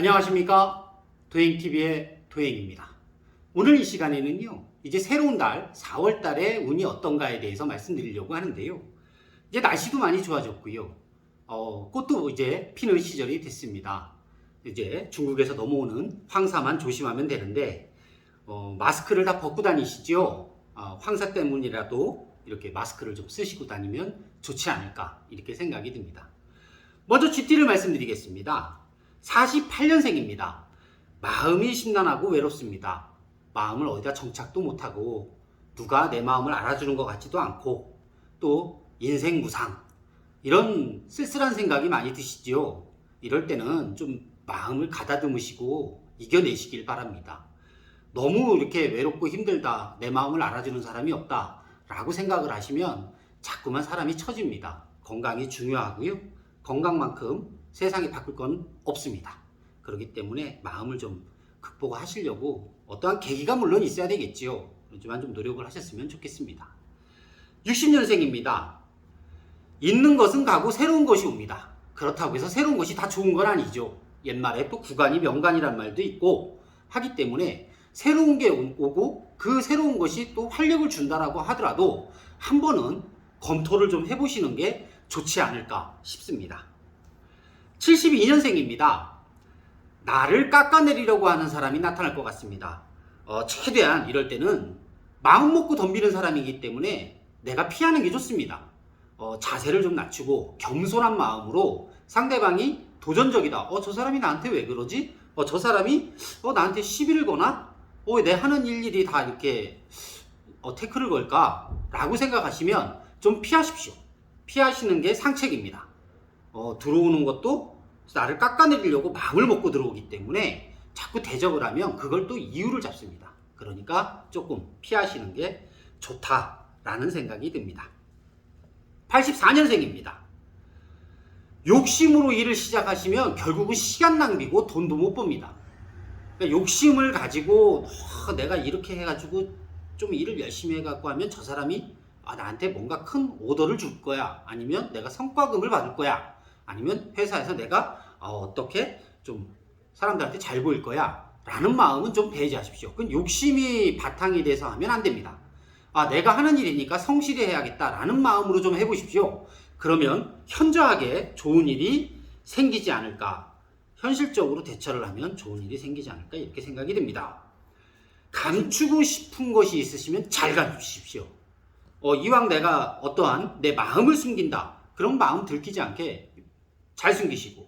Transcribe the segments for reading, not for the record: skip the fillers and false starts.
안녕하십니까? 도행TV의 도행입니다. 오늘 이 시간에는요, 이제 새로운 달, 4월 달에 운이 어떤가에 대해서 말씀드리려고 하는데요. 이제 날씨도 많이 좋아졌고요. 꽃도 이제 피는 시절이 됐습니다. 이제 중국에서 넘어오는 황사만 조심하면 되는데, 마스크를 다 벗고 다니시죠? 황사 때문이라도 이렇게 마스크를 좀 쓰시고 다니면 좋지 않을까, 이렇게 생각이 듭니다. 먼저 쥐띠를 말씀드리겠습니다. 48년생입니다. 마음이 심란하고 외롭습니다. 마음을 어디다 정착도 못하고 누가 내 마음을 알아주는 것 같지도 않고 또 인생 무상 이런 쓸쓸한 생각이 많이 드시지요. 이럴 때는 좀 마음을 가다듬으시고 이겨내시길 바랍니다. 너무 이렇게 외롭고 힘들다, 내 마음을 알아주는 사람이 없다 라고 생각을 하시면 자꾸만 사람이 처집니다. 건강이 중요하고요. 건강만큼 세상에 바꿀 건 없습니다. 그렇기 때문에 마음을 좀 극복하시려고 어떠한 계기가 물론 있어야 되겠지요. 그렇지만 좀 노력을 하셨으면 좋겠습니다. 60년생입니다. 있는 것은 가고 새로운 것이 옵니다. 그렇다고 해서 새로운 것이 다 좋은 건 아니죠. 옛말에 또 구간이 명간이란 말도 있고 하기 때문에 새로운 게 오고 그 새로운 것이 또 활력을 준다라고 하더라도 한 번은 검토를 좀 해보시는 게 좋지 않을까 싶습니다. 72년생입니다. 나를 깎아내리려고 하는 사람이 나타날 것 같습니다. 최대한 이럴 때는 마음 먹고 덤비는 사람이기 때문에 내가 피하는 게 좋습니다. 자세를 좀 낮추고 겸손한 마음으로 상대방이 도전적이다. 저 사람이 나한테 왜 그러지? 저 사람이 나한테 시비를 거나? 왜 내 하는 일일이 다 이렇게 태클을 걸까? 라고 생각하시면 좀 피하십시오. 피하시는 게 상책입니다. 들어오는 것도 나를 깎아내리려고 마음을 먹고 들어오기 때문에 자꾸 대적을 하면 그걸 또 이유를 잡습니다. 그러니까 조금 피하시는 게 좋다라는 생각이 듭니다. 84년생입니다. 욕심으로 일을 시작하시면 결국은 시간 낭비고 돈도 못 법니다. 그러니까 욕심을 가지고 내가 이렇게 해가지고 좀 일을 열심히 해갖고 하면 저 사람이 나한테 뭔가 큰 오더를 줄 거야. 아니면 내가 성과금을 받을 거야. 아니면 회사에서 내가 어떻게 좀 사람들한테 잘 보일 거야. 라는 마음은 좀 배제하십시오. 그건 욕심이 바탕이 돼서 하면 안 됩니다. 내가 하는 일이니까 성실히 해야겠다. 라는 마음으로 좀 해보십시오. 그러면 현저하게 좋은 일이 생기지 않을까. 현실적으로 대처를 하면 좋은 일이 생기지 않을까. 이렇게 생각이 듭니다. 감추고 싶은 것이 있으시면 잘 감추십시오. 이왕 내가 어떠한 내 마음을 숨긴다. 그런 마음 들키지 않게 잘 숨기시고,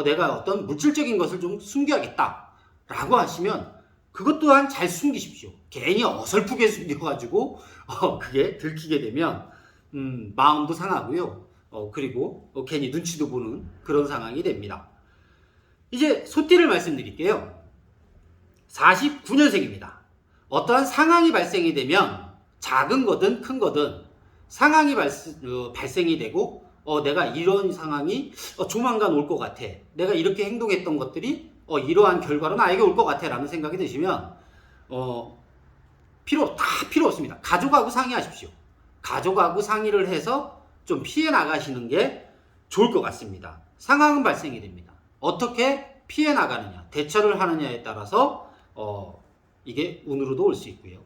내가 어떤 물질적인 것을 좀 숨겨야겠다. 라고 하시면 그것 또한 잘 숨기십시오. 괜히 어설프게 숨겨가지고, 그게 들키게 되면, 마음도 상하고요. 그리고 괜히 눈치도 보는 그런 상황이 됩니다. 이제 소띠를 말씀드릴게요. 49년생입니다. 어떠한 상황이 발생이 되면 작은 거든 큰 거든 상황이 발생이 되고 내가 이런 상황이 조만간 올 것 같아. 내가 이렇게 행동했던 것들이 이러한 결과로 나에게 올 것 같아 라는 생각이 드시면 필요 없습니다. 가족하고 상의하십시오. 가족하고 상의를 해서 좀 피해 나가시는 게 좋을 것 같습니다. 상황은 발생이 됩니다. 어떻게 피해 나가느냐, 대처를 하느냐에 따라서 이게 운으로도 올 수 있고요.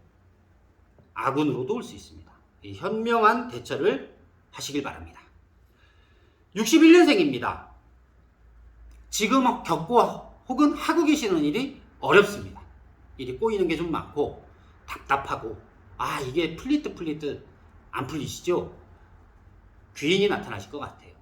악운으로도 올 수 있습니다. 이 현명한 대처를 하시길 바랍니다. 61년생입니다. 지금 겪고 혹은 하고 계시는 일이 어렵습니다. 일이 꼬이는 게 좀 많고 답답하고 이게 풀릴 듯 안 풀리시죠? 귀인이 나타나실 것 같아요.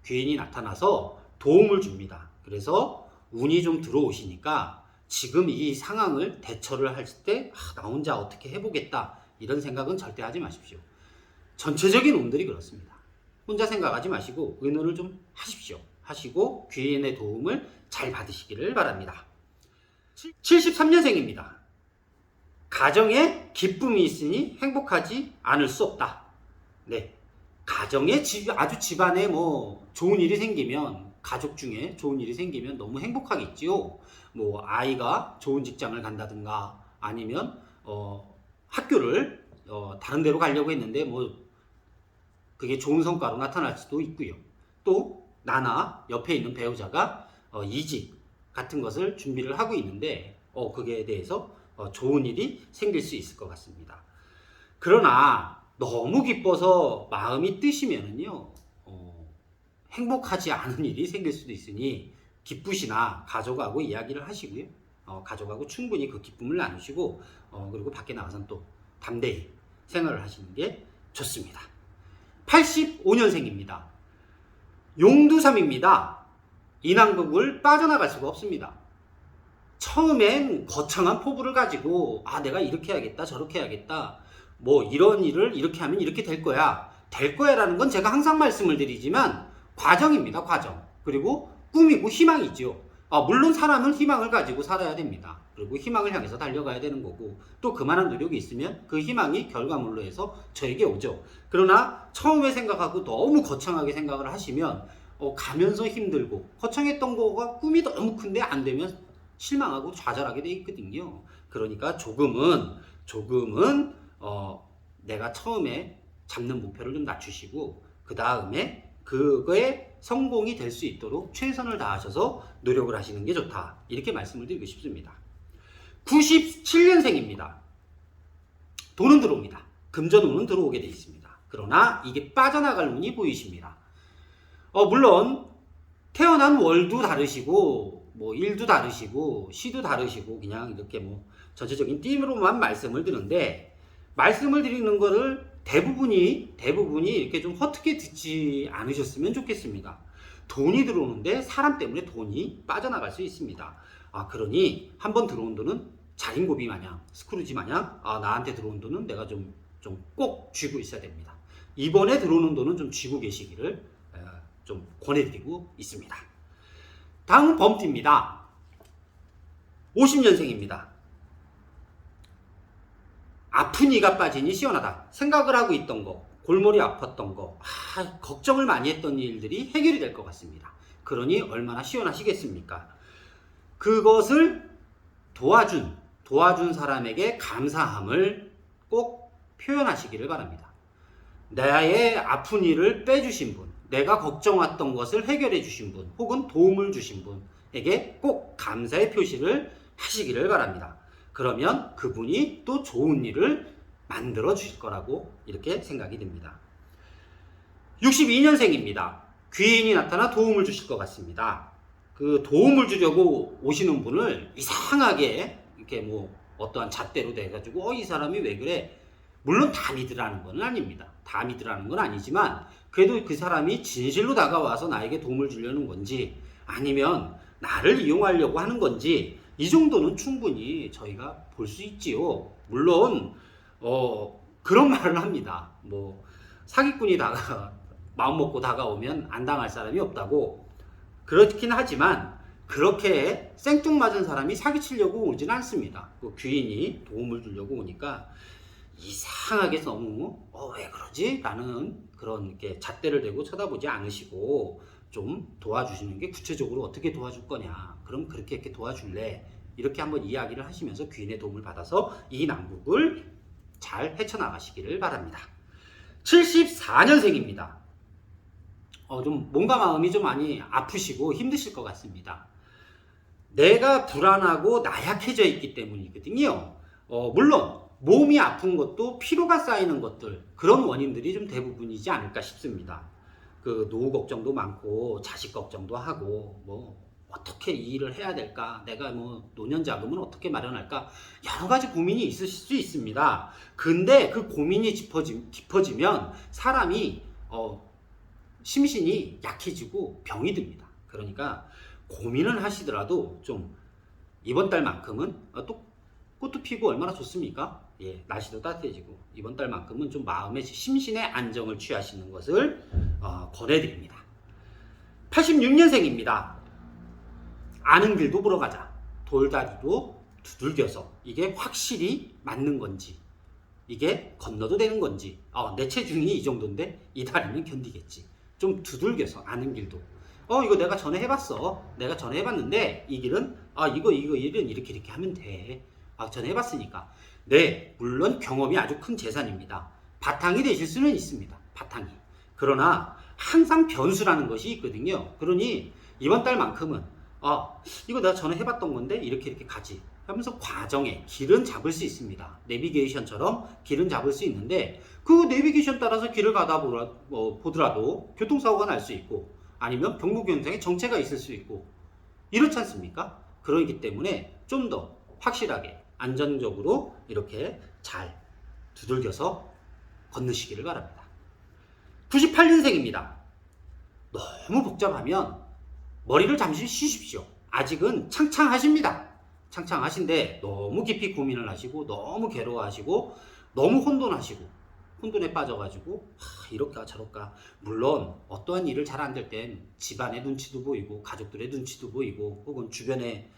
귀인이 나타나서 도움을 줍니다. 그래서 운이 좀 들어오시니까 지금 이 상황을 대처를 할 때 나 혼자 어떻게 해보겠다 이런 생각은 절대 하지 마십시오. 전체적인 운들이 그렇습니다. 혼자 생각하지 마시고 의논을 좀 하십시오. 하시고 귀인의 도움을 잘 받으시기를 바랍니다. 73년생입니다. 가정에 기쁨이 있으니 행복하지 않을 수 없다. 네, 가정에 아주 집안에 좋은 일이 생기면, 가족 중에 좋은 일이 생기면 너무 행복하겠지요. 아이가 좋은 직장을 간다든가 아니면 학교를 다른 데로 가려고 했는데 그게 좋은 성과로 나타날 수도 있고요. 또 나나 옆에 있는 배우자가 이직 같은 것을 준비를 하고 있는데 그게 대해서 좋은 일이 생길 수 있을 것 같습니다. 그러나 너무 기뻐서 마음이 뜨시면은요 행복하지 않은 일이 생길 수도 있으니 기쁘시나 가족하고 이야기를 하시고요. 가족하고 충분히 그 기쁨을 나누시고 그리고 밖에 나가서는 또 담대히 생활을 하시는 게 좋습니다. 85년생입니다. 용두삼입니다. 인왕극을 빠져나갈 수가 없습니다. 처음엔 거창한 포부를 가지고 내가 이렇게 해야겠다 저렇게 해야겠다 뭐 이런 일을 이렇게 하면 이렇게 될 거야 라는 건 제가 항상 말씀을 드리지만 과정입니다. 과정. 그리고 꿈이고 희망이죠. 물론 사람은 희망을 가지고 살아야 됩니다. 그리고 희망을 향해서 달려가야 되는 거고 또 그만한 노력이 있으면 그 희망이 결과물로 해서 저에게 오죠. 그러나 처음에 생각하고 너무 거창하게 생각을 하시면 가면서 힘들고 거창했던 거가 꿈이 너무 큰데 안 되면 실망하고 좌절하게 돼 있거든요. 그러니까 조금은 내가 처음에 잡는 목표를 좀 낮추시고 그 다음에 그거에 성공이 될 수 있도록 최선을 다하셔서 노력을 하시는 게 좋다. 이렇게 말씀을 드리고 싶습니다. 97년생입니다. 돈은 들어옵니다. 금전운은 들어오게 돼 있습니다. 그러나 이게 빠져나갈 운이 보이십니다. 물론 태어난 월도 다르시고 뭐 일도 다르시고 시도 다르시고 그냥 이렇게 뭐 전체적인 띠으로만 말씀을 드는데 말씀을 드리는 거를 대부분이 이렇게 좀 허투게 듣지 않으셨으면 좋겠습니다. 돈이 들어오는데 사람 때문에 돈이 빠져나갈 수 있습니다. 그러니 한번 들어온 돈은 자린고비 마냥 스크루지 마냥 나한테 들어온 돈은 내가 좀 꼭 쥐고 있어야 됩니다. 이번에 들어오는 돈은 좀 쥐고 계시기를 좀 권해드리고 있습니다. 다음은 범띠입니다. 50년생입니다. 아픈 이가 빠지니 시원하다. 생각을 하고 있던 거, 골머리 아팠던 거, 걱정을 많이 했던 일들이 해결이 될 것 같습니다. 그러니 얼마나 시원하시겠습니까? 그것을 도와준 사람에게 감사함을 꼭 표현하시기를 바랍니다. 나의 아픈 일을 빼주신 분, 내가 걱정했던 것을 해결해 주신 분, 혹은 도움을 주신 분에게 꼭 감사의 표시를 하시기를 바랍니다. 그러면 그분이 또 좋은 일을 만들어 주실 거라고 이렇게 생각이 됩니다. 62년생입니다. 귀인이 나타나 도움을 주실 것 같습니다. 그 도움을 주려고 오시는 분을 이상하게 이렇게 뭐 어떠한 잣대로 돼가지고 이 사람이 왜 그래? 물론 다 믿으라는 건 아닙니다. 다 믿으라는 건 아니지만 그래도 그 사람이 진실로 다가와서 나에게 도움을 주려는 건지 아니면 나를 이용하려고 하는 건지 이 정도는 충분히 저희가 볼 수 있지요. 물론 그런 말을 합니다. 뭐 사기꾼이 마음 먹고 다가오면 안 당할 사람이 없다고. 그렇긴 하지만 그렇게 생뚱맞은 사람이 사기치려고 오진 않습니다. 그 귀인이 도움을 주려고 오니까 이상하게 너무 왜 그러지? 라는 그런 이렇게 잣대를 대고 쳐다보지 않으시고 좀 도와주시는 게 구체적으로 어떻게 도와줄 거냐. 그럼 그렇게 이렇게 도와줄래? 이렇게 한번 이야기를 하시면서 귀인의 도움을 받아서 이 난국을 잘 헤쳐나가시기를 바랍니다. 74년생입니다. 좀 뭔가 마음이 좀 많이 아프시고 힘드실 것 같습니다. 내가 불안하고 나약해져 있기 때문이거든요. 물론 몸이 아픈 것도 피로가 쌓이는 것들 그런 원인들이 좀 대부분이지 않을까 싶습니다. 그 노후 걱정도 많고 자식 걱정도 하고 뭐 어떻게 이 일을 해야 될까? 내가 뭐 노년 자금은 어떻게 마련할까? 여러 가지 고민이 있으실 수 있습니다. 근데 그 고민이 깊어지면 사람이 심신이 약해지고 병이 듭니다. 그러니까 고민을 하시더라도 좀 이번 달만큼은 또 꽃도 피고 얼마나 좋습니까? 날씨도 따뜻해지고 이번 달만큼은 좀 마음의 심신의 안정을 취하시는 것을 권해드립니다. 86년생입니다. 아는 길도 보러 가자. 돌다리도 두들겨서 이게 확실히 맞는 건지 이게 건너도 되는 건지 내 체중이 이 정도인데 이 다리는 견디겠지. 좀 두들겨서 아는 길도 이거 내가 전에 해봤어. 내가 전에 해봤는데 이 길은 이거 일은 이렇게 하면 돼. 전에 해봤으니까. 네, 물론 경험이 아주 큰 재산입니다. 바탕이 되실 수는 있습니다. 바탕이. 그러나 항상 변수라는 것이 있거든요. 그러니 이번 달만큼은 아, 이거 내가 전에 해봤던 건데 이렇게 이렇게 가지 하면서 과정에 길은 잡을 수 있습니다. 내비게이션처럼 길은 잡을 수 있는데 그 내비게이션 따라서 길을 가다 보더라도 교통사고가 날 수 있고 아니면 경로경상에 정체가 있을 수 있고 이렇지 않습니까? 그러기 때문에 좀 더 확실하게 안전적으로 이렇게 잘 두들겨서 건너시기를 바랍니다. 98년생입니다. 너무 복잡하면 머리를 잠시 쉬십시오. 아직은 창창하십니다. 창창하신데 너무 깊이 고민을 하시고 너무 괴로워하시고 너무 혼돈에 빠져가지고 이럴까 저럴까. 물론 어떠한 일을 잘 안 될 땐 집안의 눈치도 보이고 가족들의 눈치도 보이고 혹은 주변에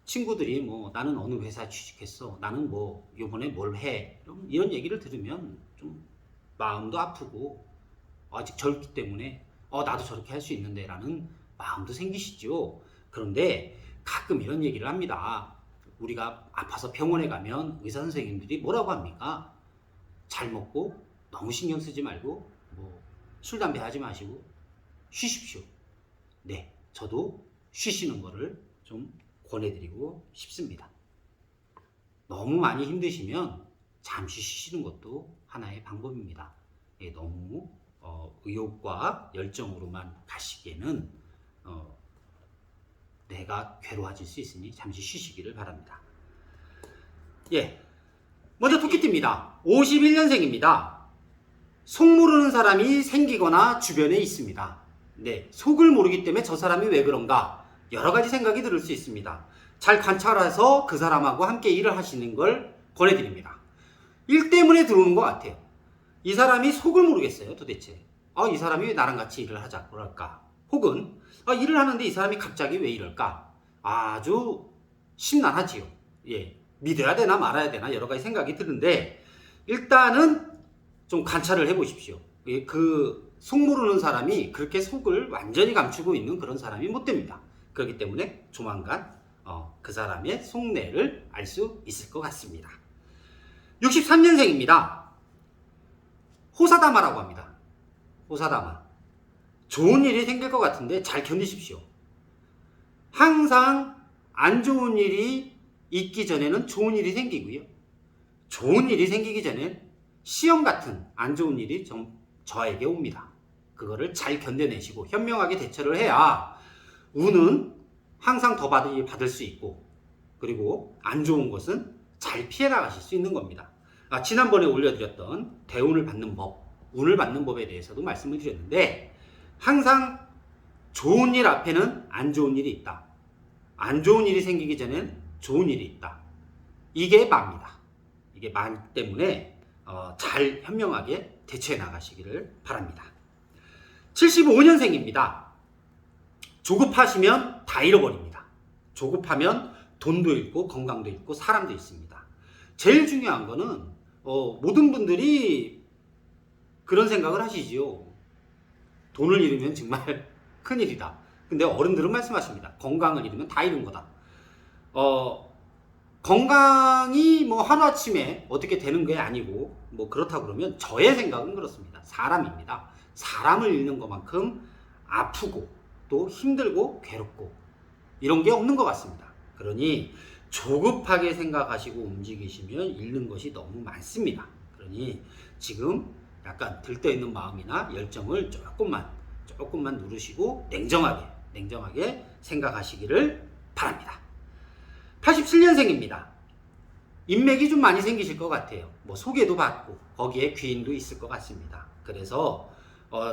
친구들이 뭐 나는 어느 회사에 취직했어, 나는 뭐 요번에 뭘 해, 이런 얘기를 들으면 좀 마음도 아프고 아직 젊기 때문에 나도 저렇게 할 수 있는데 라는 마음도 생기시죠. 그런데 가끔 이런 얘기를 합니다. 우리가 아파서 병원에 가면 의사 선생님들이 뭐라고 합니까? 잘 먹고 너무 신경 쓰지 말고 뭐 술, 담배 하지 마시고 쉬십시오. 네, 저도 쉬시는 거를 좀 권해드리고 싶습니다. 너무 많이 힘드시면 잠시 쉬시는 것도 하나의 방법입니다. 예, 너무 의욕과 열정으로만 가시기에는 내가 괴로워질 수 있으니 잠시 쉬시기를 바랍니다. 예, 먼저 토끼띠입니다. 51년생입니다. 속 모르는 사람이 생기거나 주변에 있습니다. 네, 속을 모르기 때문에 저 사람이 왜 그런가 여러 가지 생각이 들을 수 있습니다. 잘 관찰해서 그 사람하고 함께 일을 하시는 걸 권해드립니다. 일 때문에 들어오는 것 같아요. 이 사람이 속을 모르겠어요, 도대체. 이 사람이 왜 나랑 같이 일을 하자 그럴까? 혹은 일을 하는데 이 사람이 갑자기 왜 이럴까? 아주 심란하지요. 예, 믿어야 되나 말아야 되나 여러 가지 생각이 드는데 일단은 좀 관찰을 해보십시오. 예, 그 속 모르는 사람이 그렇게 속을 완전히 감추고 있는 그런 사람이 못 됩니다. 그렇기 때문에 조만간 그 사람의 속내를 알 수 있을 것 같습니다. 63년생입니다. 호사다마라고 합니다. 호사다마. 좋은 일이 생길 것 같은데 잘 견디십시오. 항상 안 좋은 일이 있기 전에는 좋은 일이 생기고요. 좋은 일이 생기기 전에 시험 같은 안 좋은 일이 좀 저에게 옵니다. 그거를 잘 견뎌내시고 현명하게 대처를 해야 운은 항상 더 받을 수 있고 그리고 안 좋은 것은 잘 피해 나가실 수 있는 겁니다. 지난번에 올려드렸던 대운을 받는 법, 운을 받는 법에 대해서도 말씀을 드렸는데 항상 좋은 일 앞에는 안 좋은 일이 있다. 안 좋은 일이 생기기 전엔 좋은 일이 있다. 이게 마입니다. 이게 마 때문에 잘 현명하게 대처해 나가시기를 바랍니다. 75년생입니다. 조급하시면 다 잃어버립니다. 조급하면 돈도 잃고 건강도 잃고 사람도 잃습니다. 제일 중요한 거는 모든 분들이 그런 생각을 하시지요. 돈을 잃으면 정말 큰일이다. 근데 어른들은 말씀하십니다. 건강을 잃으면 다 잃은 거다. 건강이 뭐 하루아침에 어떻게 되는 게 아니고 뭐 그렇다 그러면 저의 생각은 그렇습니다. 사람입니다. 사람을 잃는 것만큼 아프고 또 힘들고 괴롭고 이런 게 없는 것 같습니다. 그러니 조급하게 생각하시고 움직이시면 잃는 것이 너무 많습니다. 그러니 지금 약간 들떠있는 마음이나 열정을 조금만 누르시고 냉정하게 생각하시기를 바랍니다. 87년생입니다. 인맥이 좀 많이 생기실 것 같아요. 뭐 소개도 받고 거기에 귀인도 있을 것 같습니다. 그래서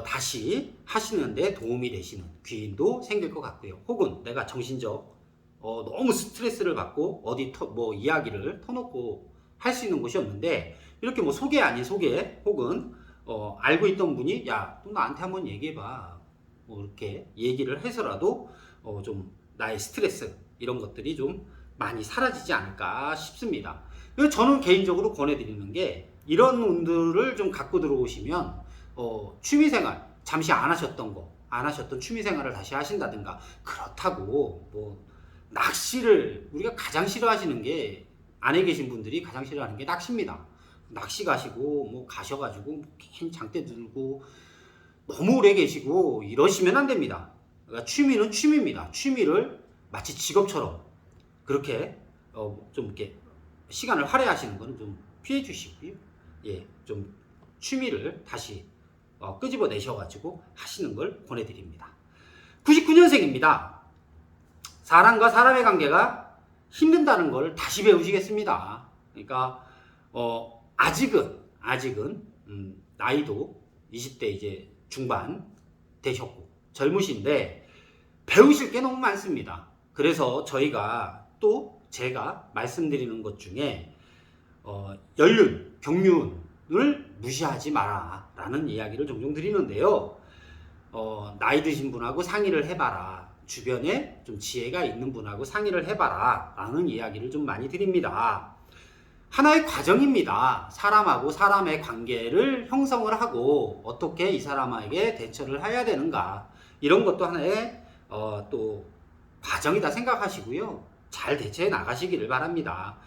다시 하시는데 도움이 되시는 귀인도 생길 것 같고요. 혹은 내가 정신적 너무 스트레스를 받고 어디 이야기를 터놓고 할 수 있는 곳이 없는데 이렇게 뭐 소개 아닌 소개 혹은 알고 있던 분이 야, 또 나한테 한번 얘기해봐. 뭐 이렇게 얘기를 해서라도 좀 나의 스트레스 이런 것들이 좀 많이 사라지지 않을까 싶습니다. 그래서 저는 개인적으로 권해드리는 게 이런 운들을 좀 갖고 들어오시면 취미생활 잠시 안 하셨던 취미생활을 다시 하신다든가 그렇다고 뭐 낚시를 우리가 가장 싫어하시는 게 안에 계신 분들이 가장 싫어하는 게 낚시입니다. 낚시 가시고 뭐 가셔가지고 괜히 장대 들고 너무 오래 계시고 이러시면 안 됩니다. 그러니까 취미는 취미입니다. 취미를 마치 직업처럼 그렇게 좀 이렇게 시간을 할애하시는 거는 좀 피해 주시고요. 예, 좀 취미를 다시 끄집어 내셔가지고 하시는 걸 권해드립니다. 99년생입니다. 사람과 사람의 관계가 힘든다는 걸 다시 배우시겠습니다. 그러니까 아직은 나이도 20대 이제 중반 되셨고 젊으신데 배우실 게 너무 많습니다. 그래서 저희가 또 제가 말씀드리는 것 중에 연륜, 경륜을 무시하지 마라 라는 이야기를 종종 드리는데요. 나이 드신 분하고 상의를 해봐라. 주변에 좀 지혜가 있는 분하고 상의를 해봐라 라는 이야기를 좀 많이 드립니다. 하나의 과정입니다. 사람하고 사람의 관계를 형성을 하고 어떻게 이 사람에게 대처를 해야 되는가, 이런 것도 하나의 또 과정이다 생각하시고요. 잘 대처해 나가시기를 바랍니다.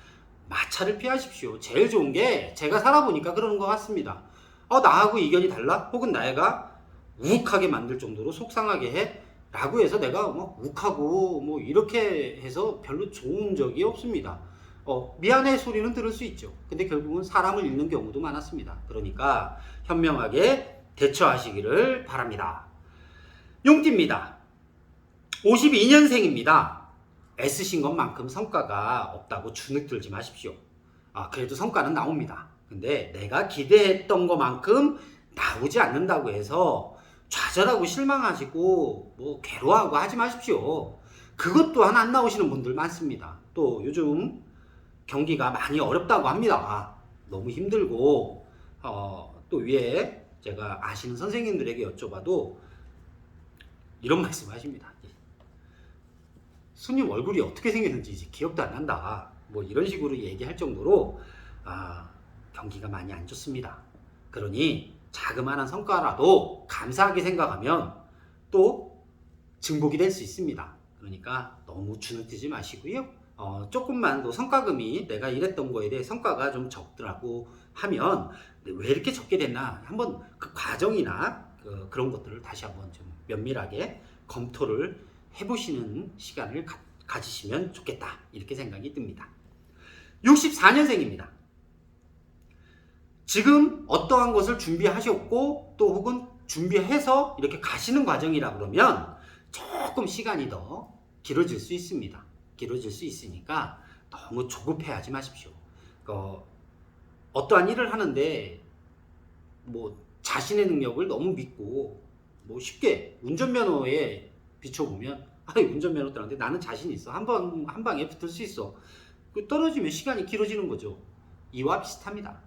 마찰을 피하십시오. 제일 좋은 게 제가 살아보니까 그러는 것 같습니다. 나하고 의견이 달라? 혹은 내가 욱하게 만들 정도로 속상하게 해? 라고 해서 내가 욱하고 이렇게 해서 별로 좋은 적이 없습니다. 미안해 소리는 들을 수 있죠. 근데 결국은 사람을 잃는 경우도 많았습니다. 그러니까 현명하게 대처하시기를 바랍니다. 용띠입니다. 52년생입니다. 애쓰신 것만큼 성과가 없다고 주눅 들지 마십시오. 그래도 성과는 나옵니다. 근데 내가 기대했던 것만큼 나오지 않는다고 해서 좌절하고 실망하시고 괴로워하고 하지 마십시오. 그것 또한 안 나오시는 분들 많습니다. 또 요즘 경기가 많이 어렵다고 합니다. 너무 힘들고 또 위에 제가 아시는 선생님들에게 여쭤봐도 이런 말씀 하십니다. 스님 얼굴이 어떻게 생겼는지 이제 기억도 안 난다. 이런 식으로 얘기할 정도로 경기가 많이 안 좋습니다. 그러니 자그마한 성과라도 감사하게 생각하면 또 증복이 될 수 있습니다. 그러니까 너무 주눅들지 마시고요. 조금만 더 성과금이 내가 일했던 거에 대해 성과가 좀 적더라고 하면 왜 이렇게 적게 됐나 한번 그 과정이나 그런 것들을 다시 한번 좀 면밀하게 검토를 해보시는 시간을 가지시면 좋겠다, 이렇게 생각이 듭니다. 64년생입니다. 지금 어떠한 것을 준비하셨고 또 혹은 준비해서 이렇게 가시는 과정이라 그러면 조금 시간이 더 길어질 수 있습니다. 길어질 수 있으니까 너무 조급해하지 마십시오. 어떠한 일을 하는데 자신의 능력을 너무 믿고 쉽게 운전면허에 비춰보면 운전면허 따는데 나는 자신 있어. 한 방에 붙을 수 있어. 떨어지면 시간이 길어지는 거죠. 이와 비슷합니다.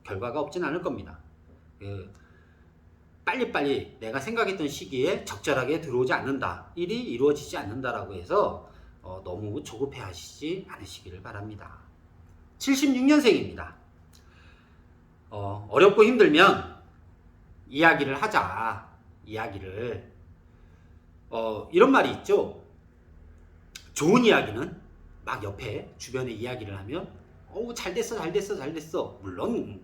결과가 없진 않을 겁니다. 빨리빨리 내가 생각했던 시기에 적절하게 들어오지 않는다, 일이 이루어지지 않는다라고 해서 너무 조급해 하시지 않으시기를 바랍니다. 76년생입니다. 어렵고 힘들면 이야기를 하자. 이야기를 이런 말이 있죠. 좋은 이야기는 막 옆에 주변에 이야기를 하면 잘됐어. 물론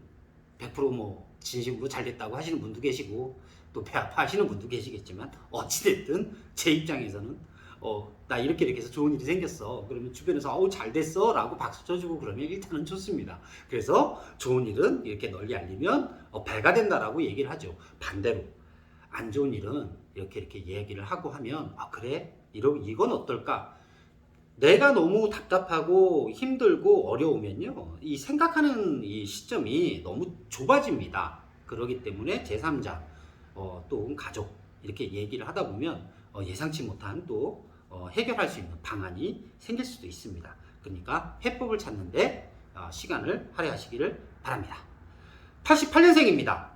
100% 진심으로 잘됐다고 하시는 분도 계시고 또 배 아파하시는 분도 계시겠지만 어찌됐든 제 입장에서는 나 이렇게 해서 좋은 일이 생겼어. 그러면 주변에서 잘됐어 라고 박수 쳐주고 그러면 일단은 좋습니다. 그래서 좋은 일은 이렇게 널리 알리면 배가 된다라고 얘기를 하죠. 반대로 안 좋은 일은 이렇게 얘기를 하고 하면 그래? 이건 어떨까? 내가 너무 답답하고 힘들고 어려우면요, 이 생각하는 이 시점이 너무 좁아집니다. 그렇기 때문에 제3자 또 가족 이렇게 얘기를 하다 보면 예상치 못한 또 해결할 수 있는 방안이 생길 수도 있습니다. 그러니까 해법을 찾는데 시간을 할애하시기를 바랍니다. 88년생입니다.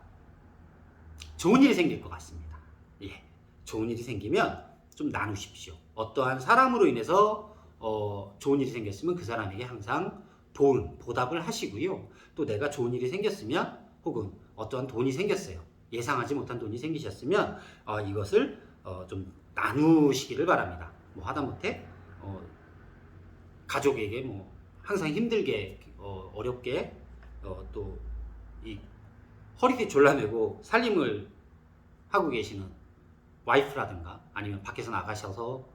좋은 일이 생길 것 같습니다. 좋은 일이 생기면 좀 나누십시오. 어떠한 사람으로 인해서 좋은 일이 생겼으면 그 사람에게 항상 보답을 하시고요. 또 내가 좋은 일이 생겼으면 혹은 어떠한 돈이 생겼어요. 예상하지 못한 돈이 생기셨으면 이것을 좀 나누시기를 바랍니다. 하다못해 가족에게 항상 힘들게 어렵게 또 이 허리띠 졸라매고 살림을 하고 계시는 와이프라든가 아니면 밖에서 나가셔서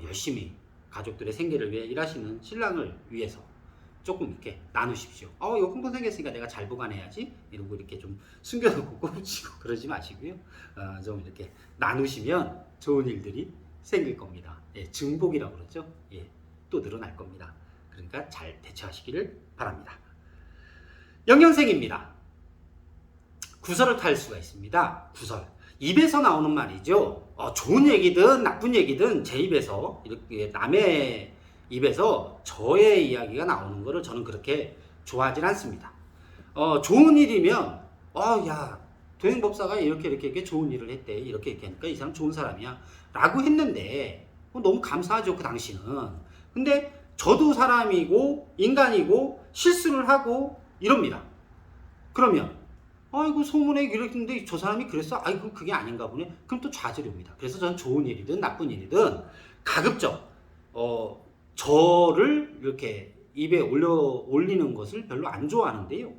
열심히 가족들의 생계를 위해 일하시는 신랑을 위해서 조금 이렇게 나누십시오. 요 홍보 생겼으니까 내가 잘 보관해야지 이러고 이렇게 좀 숨겨놓고 꼽으시고 그러지 마시고요. 좀 이렇게 나누시면 좋은 일들이 생길 겁니다. 예, 증복이라고 그러죠. 예, 또 늘어날 겁니다. 그러니까 잘 대처하시기를 바랍니다. 영영생입니다. 구설을 탈 수가 있습니다. 구설. 입에서 나오는 말이죠. 좋은 얘기든 나쁜 얘기든 제 입에서 이렇게 남의 입에서 저의 이야기가 나오는 거를 저는 그렇게 좋아하진 않습니다. 좋은 일이면 야 도행법사가 이렇게 좋은 일을 했대 이렇게 하니까 이 사람 좋은 사람이야 라고 했는데 너무 감사하죠 그 당시는. 근데 저도 사람이고 인간이고 실수를 하고 이럽니다. 그러면 아이고 소문에 이랬는데 저 사람이 그랬어? 아이고 그게 아닌가 보네. 그럼 또 좌절이 옵니다. 그래서 저는 좋은 일이든 나쁜 일이든 가급적 저를 이렇게 입에 올리는 것을 별로 안 좋아하는데요.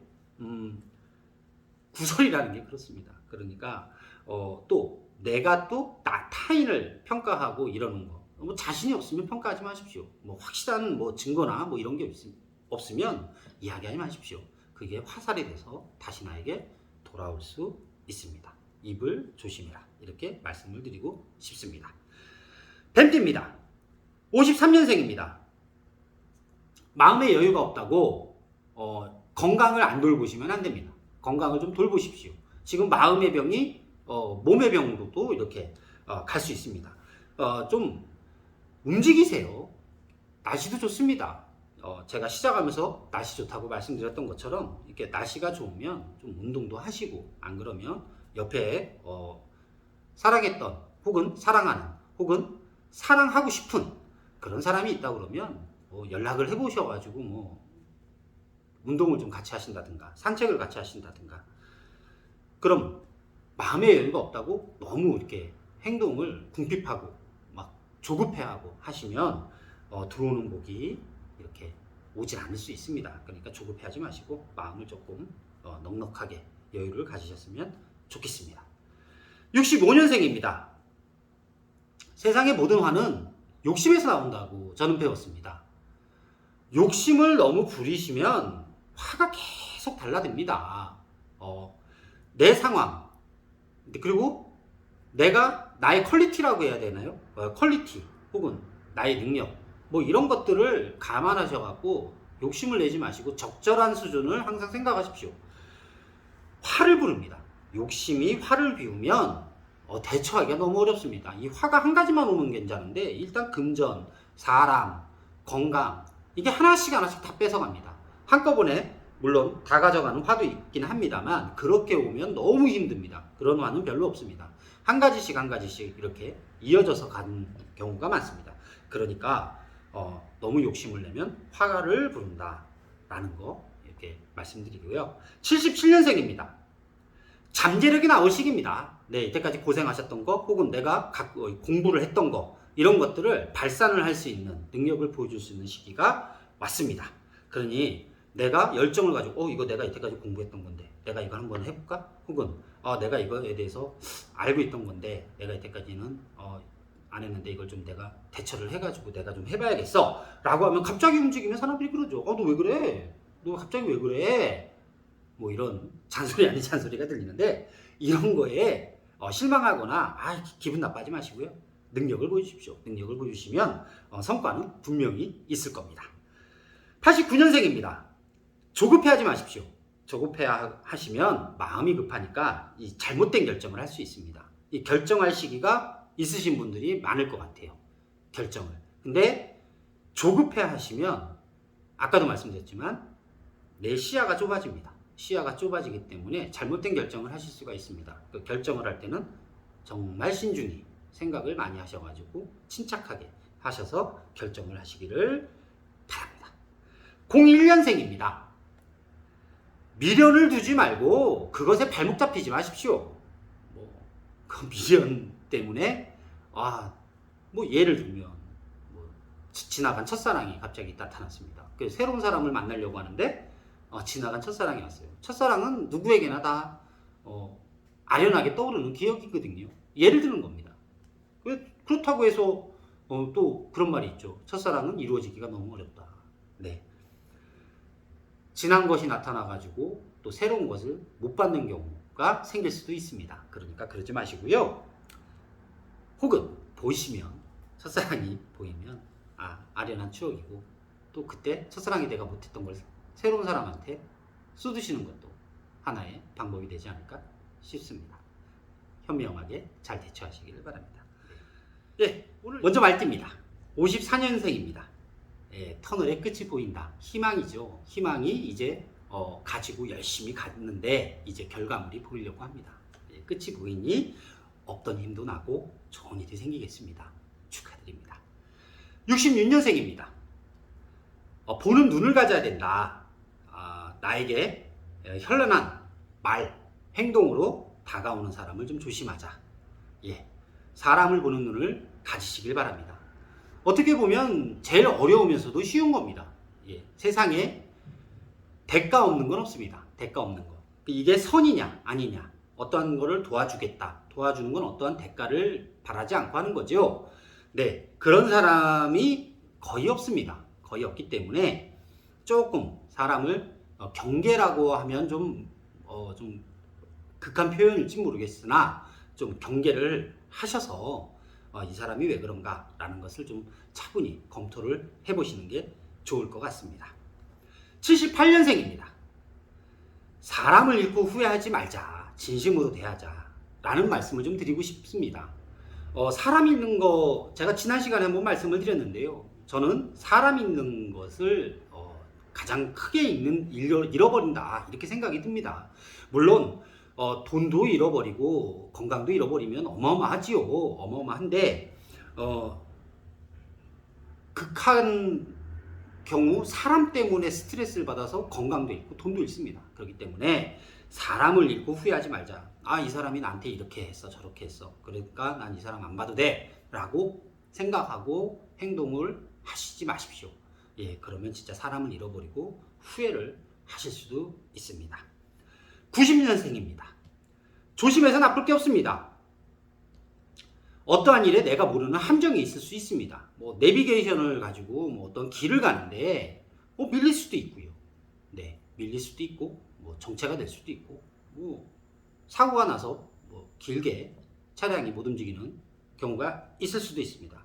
구설이라는 게 그렇습니다. 그러니까 또 내가 또 타인을 평가하고 이러는 거. 뭐 자신이 없으면 평가하지 마십시오. 뭐 확실한 뭐 증거나 뭐 이런 게 없으면 이야기하지 마십시오. 그게 화살이 돼서 다시 나에게 돌아올 수 있습니다. 입을 조심해라. 이렇게 말씀을 드리고 싶습니다. 뱀띠입니다. 53년생입니다. 마음의 여유가 없다고 건강을 안 돌보시면 안 됩니다. 건강을 좀 돌보십시오. 지금 마음의 병이 몸의 병으로도 이렇게 갈 수 있습니다. 좀 움직이세요. 날씨도 좋습니다. 제가 시작하면서 날씨 좋다고 말씀드렸던 것처럼 이렇게 날씨가 좋으면 좀 운동도 하시고 안 그러면 옆에 사랑했던 혹은 사랑하는 혹은 사랑하고 싶은 그런 사람이 있다 그러면 연락을 해보셔가지고 운동을 좀 같이 하신다든가 산책을 같이 하신다든가. 그럼 마음의 여유가 없다고 너무 이렇게 행동을 궁핍하고 막 조급해하고 하시면 들어오는 복이 이렇게 오질 않을 수 있습니다. 그러니까 조급해하지 마시고 마음을 조금 넉넉하게 여유를 가지셨으면 좋겠습니다. 65년생입니다. 세상의 모든 화는 욕심에서 나온다고 저는 배웠습니다. 욕심을 너무 부리시면 화가 계속 달라듭니다. 내 상황 그리고 내가 나의 퀄리티라고 해야 되나요? 퀄리티 혹은 나의 능력 뭐 이런 것들을 감안하셔갖고 욕심을 내지 마시고 적절한 수준을 항상 생각하십시오. 화를 부릅니다. 욕심이 화를 비우면 대처하기가 너무 어렵습니다. 이 화가 한 가지만 오면 괜찮은데 일단 금전, 사람, 건강 이게 하나씩 다 뺏어갑니다. 한꺼번에 물론 다 가져가는 화도 있긴 합니다만 그렇게 오면 너무 힘듭니다. 그런 화는 별로 없습니다. 한 가지씩 이렇게 이어져서 가는 경우가 많습니다. 그러니까 너무 욕심을 내면 화를 부른다 라는 거 이렇게 말씀드리고요. 77년생입니다. 잠재력이 나올 시기입니다. 네, 이때까지 고생하셨던 거 혹은 내가 공부를 했던 거 이런 것들을 발산을 할 수 있는 능력을 보여줄 수 있는 시기가 왔습니다. 그러니 내가 열정을 가지고 이거 내가 이때까지 공부했던 건데 내가 이거 한번 해볼까? 혹은 내가 이거에 대해서 알고 있던 건데 내가 이때까지는 안 했는데 이걸 좀 내가 대처를 해가지고 내가 좀 해봐야겠어 라고 하면 갑자기 움직이면 사람들이 그러죠. 너 왜 그래? 너 갑자기 왜 그래? 뭐 이런 잔소리 아닌 잔소리가 들리는데 이런 거에 실망하거나 기분 나빠하지 마시고요. 능력을 보여주십시오. 능력을 보여주시면 성과는 분명히 있을 겁니다. 89년생입니다. 조급해하지 마십시오. 조급해하시면 마음이 급하니까 이 잘못된 결정을 할 수 있습니다. 이 결정할 시기가 있으신 분들이 많을 것 같아요. 결정을. 근데 조급해하시면 아까도 말씀드렸지만 내 시야가 좁아집니다. 시야가 좁아지기 때문에 잘못된 결정을 하실 수가 있습니다. 그 결정을 할 때는 정말 신중히 생각을 많이 하셔가지고 침착하게 하셔서 결정을 하시기를 바랍니다. 01년생입니다. 미련을 두지 말고 그것에 발목 잡히지 마십시오. 그 미련 때문에 예를 들면 지나간 첫사랑이 갑자기 나타났습니다. 그래서 새로운 사람을 만나려고 하는데 지나간 첫사랑이 왔어요. 첫사랑은 누구에게나 다 아련하게 떠오르는 기억이거든요. 예를 드는 겁니다. 그렇다고 해서 또 그런 말이 있죠. 첫사랑은 이루어지기가 너무 어렵다. 네. 지난 것이 나타나가지고 또 새로운 것을 못 받는 경우가 생길 수도 있습니다. 그러니까 그러지 마시고요. 혹은 보시면 첫사랑이 보이면 아련한 추억이고 또 그때 첫사랑이 내가 못했던 걸 새로운 사람한테 쏟으시는 것도 하나의 방법이 되지 않을까 싶습니다. 현명하게 잘 대처하시기를 바랍니다. 예, 오늘 먼저 말띠입니다. 54년생입니다. 예, 터널의 끝이 보인다. 희망이죠. 희망이 이제 가지고 열심히 갔는데 이제 결과물이 보이려고 합니다. 예, 끝이 보이니 없던 힘도 나고 좋은 일이 생기겠습니다. 축하드립니다. 66년생입니다. 보는 눈을 가져야 된다. 나에게 현란한 말, 행동으로 다가오는 사람을 좀 조심하자. 예, 사람을 보는 눈을 가지시길 바랍니다. 어떻게 보면 제일 어려우면서도 쉬운 겁니다. 예, 세상에 대가 없는 건 없습니다. 대가 없는 거. 이게 선이냐 아니냐, 어떠한 거를 도와주겠다. 도와주는 건 어떠한 대가를 바라지 않고 하는 거죠. 네, 그런 사람이 거의 없습니다. 거의 없기 때문에 조금 사람을 경계라고 하면 좀 극한 표현일지 모르겠으나 좀 경계를 하셔서 이 사람이 왜 그런가 라는 것을 좀 차분히 검토를 해보시는 게 좋을 것 같습니다. 78년생입니다. 사람을 잃고 후회하지 말자. 진심으로 대하자 라는 말씀을 좀 드리고 싶습니다. 사람 잃는 거 제가 지난 시간에 한번 말씀을 드렸는데요. 저는 사람 잃는 것을 가장 크게 잃어버린다 이렇게 생각이 듭니다. 물론 돈도 잃어버리고 건강도 잃어버리면 어마어마하지요. 어마어마한데 극한 경우 사람 때문에 스트레스를 받아서 건강도 잃고 돈도 잃습니다. 그렇기 때문에 사람을 잃고 후회하지 말자. 이 사람이 나한테 이렇게 했어 저렇게 했어 그러니까 난 이 사람 안 봐도 돼 라고 생각하고 행동을 하시지 마십시오. 예, 그러면 진짜 사람을 잃어버리고 후회를 하실 수도 있습니다. 90년생입니다. 조심해서 나쁠 게 없습니다. 어떠한 일에 내가 모르는 함정이 있을 수 있습니다. 내비게이션을 가지고 어떤 길을 가는데 밀릴 수도 있고요. 네, 밀릴 수도 있고 정체가 될 수도 있고 사고가 나서 길게 차량이 못 움직이는 경우가 있을 수도 있습니다.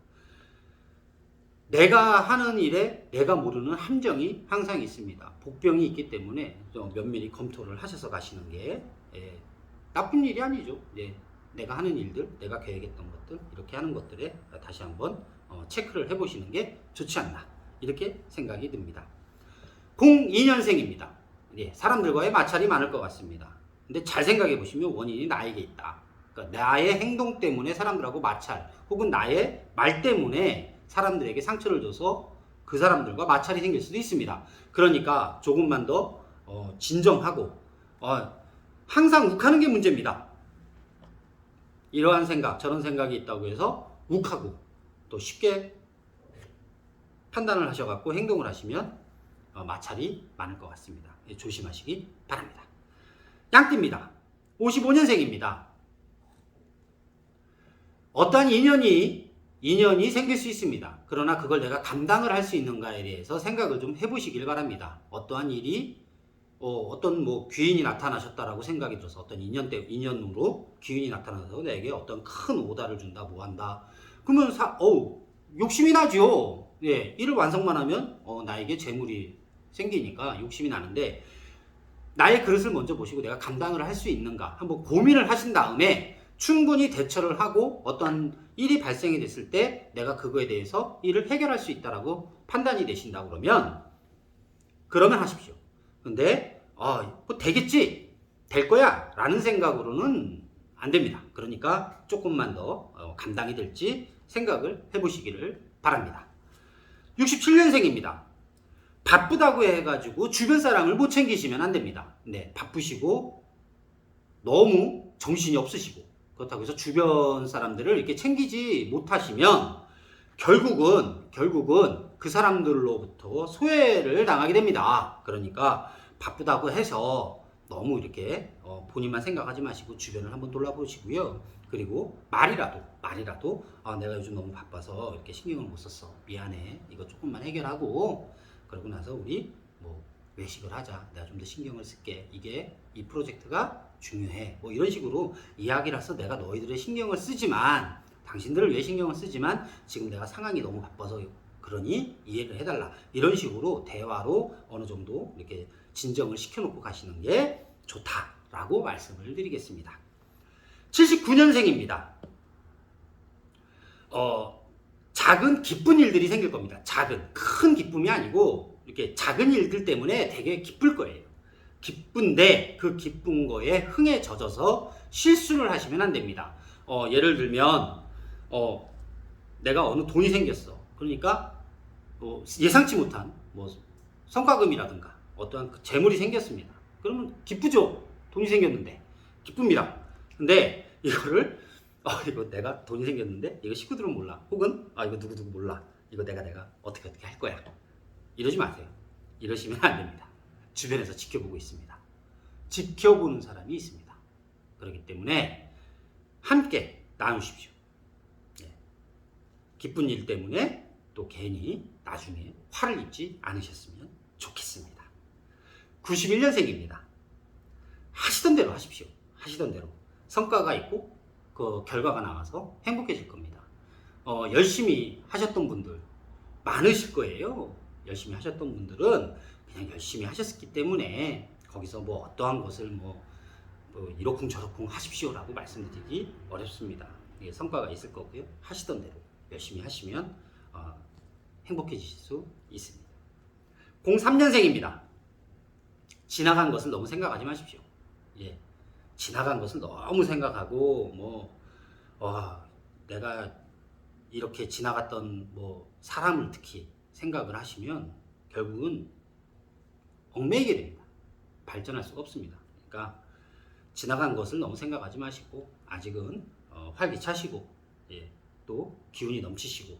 내가 하는 일에 내가 모르는 함정이 항상 있습니다. 복병이 있기 때문에 면밀히 검토를 하셔서 가시는 게 나쁜 일이 아니죠. 내가 하는 일들, 내가 계획했던 것들, 이렇게 하는 것들에 다시 한번 체크를 해보시는 게 좋지 않나 이렇게 생각이 듭니다. 02년생입니다. 사람들과의 마찰이 많을 것 같습니다. 근데 잘 생각해 보시면 원인이 나에게 있다. 그러니까 나의 행동 때문에 사람들하고 마찰, 혹은 나의 말 때문에 사람들에게 상처를 줘서 그 사람들과 마찰이 생길 수도 있습니다. 그러니까 조금만 더 진정하고 항상 욱하는 게 문제입니다. 이러한 생각, 저런 생각이 있다고 해서 욱하고 또 쉽게 판단을 하셔갖고 행동을 하시면 마찰이 많을 것 같습니다. 조심하시기 바랍니다. 양띠입니다. 55년생입니다. 어떠한 인연이 생길 수 있습니다. 그러나 그걸 내가 감당을 할 수 있는가에 대해서 생각을 좀 해보시길 바랍니다. 어떠한 일이 어떤 귀인이 나타나셨다라고 생각이 들어서 어떤 인연으로 귀인이 나타나서 내게 어떤 큰 오다를 준다, 뭐 한다. 그러면 욕심이 나죠. 예, 일을 완성만 하면 나에게 재물이 생기니까 욕심이 나는데 나의 그릇을 먼저 보시고 내가 감당을 할 수 있는가 한번 고민을 하신 다음에 충분히 대처를 하고 어떤 일이 발생이 됐을 때 내가 그거에 대해서 일을 해결할 수 있다라고 판단이 되신다 그러면 하십시오. 근데 되겠지, 될 거야 라는 생각으로는 안 됩니다. 그러니까 조금만 더 감당이 될지 생각을 해보시기를 바랍니다. 67년생입니다. 바쁘다고 해가지고 주변 사람을 못 챙기시면 안 됩니다. 네, 바쁘시고 너무 정신이 없으시고 그렇다고 해서 주변 사람들을 이렇게 챙기지 못하시면 결국은 그 사람들로부터 소외를 당하게 됩니다. 그러니까 바쁘다고 해서 너무 이렇게 본인만 생각하지 마시고 주변을 한번 돌아보시고요. 그리고 말이라도 내가 요즘 너무 바빠서 이렇게 신경을 못 썼어. 미안해. 이거 조금만 해결하고 그러고 나서 우리 뭐 외식을 하자. 내가 좀 더 신경을 쓸게. 이게 이 프로젝트가 중요해. 뭐 이런 식으로 이야기라서 내가 너희들의 신경을 쓰지만 당신들을 위해 신경을 쓰지만 지금 내가 상황이 너무 바빠서 그러니 이해를 해달라. 이런 식으로 대화로 어느 정도 이렇게 진정을 시켜놓고 가시는 게 좋다라고 말씀을 드리겠습니다. 79년생입니다. 작은 기쁜 일들이 생길 겁니다. 큰 기쁨이 아니고 이렇게 작은 일들 때문에 되게 기쁠 거예요. 기쁜데 그 기쁜 거에 흥에 젖어서 실수를 하시면 안 됩니다. 예를 들면 내가 어느 돈이 생겼어. 그러니까 예상치 못한 성과금이라든가 어떠한 재물이 생겼습니다. 그러면 기쁘죠. 돈이 생겼는데 기쁩니다. 근데 이거를 이거 내가 돈이 생겼는데 이거 식구들은 몰라. 혹은 이거 누구 몰라. 이거 내가 어떻게 할 거야. 이러지 마세요. 이러시면 안 됩니다. 주변에서 지켜보고 있습니다. 지켜보는 사람이 있습니다. 그렇기 때문에 함께 나누십시오. 기쁜 일 때문에 또 괜히 나중에 화를 입지 않으셨으면 좋겠습니다. 91년생입니다. 하시던 대로 하십시오. 하시던 대로. 성과가 있고 그 결과가 나와서 행복해질 겁니다. 열심히 하셨던 분들 많으실 거예요. 열심히 하셨던 분들은 그냥 열심히 하셨기 때문에 거기서 어떠한 것을 이러쿵저러쿵 하십시오라고 말씀드리기 어렵습니다. 성과가 있을 거고요. 하시던 대로 열심히 하시면 행복해지실 수 있습니다. 03년생입니다. 지나간 것을 너무 생각하지 마십시오. 지나간 것을 너무 생각하고 내가 이렇게 지나갔던 사람을 특히 생각을 하시면 결국은 얽매이게 됩니다. 발전할 수가 없습니다. 그러니까 지나간 것을 너무 생각하지 마시고 아직은 활기차시고 또 기운이 넘치시고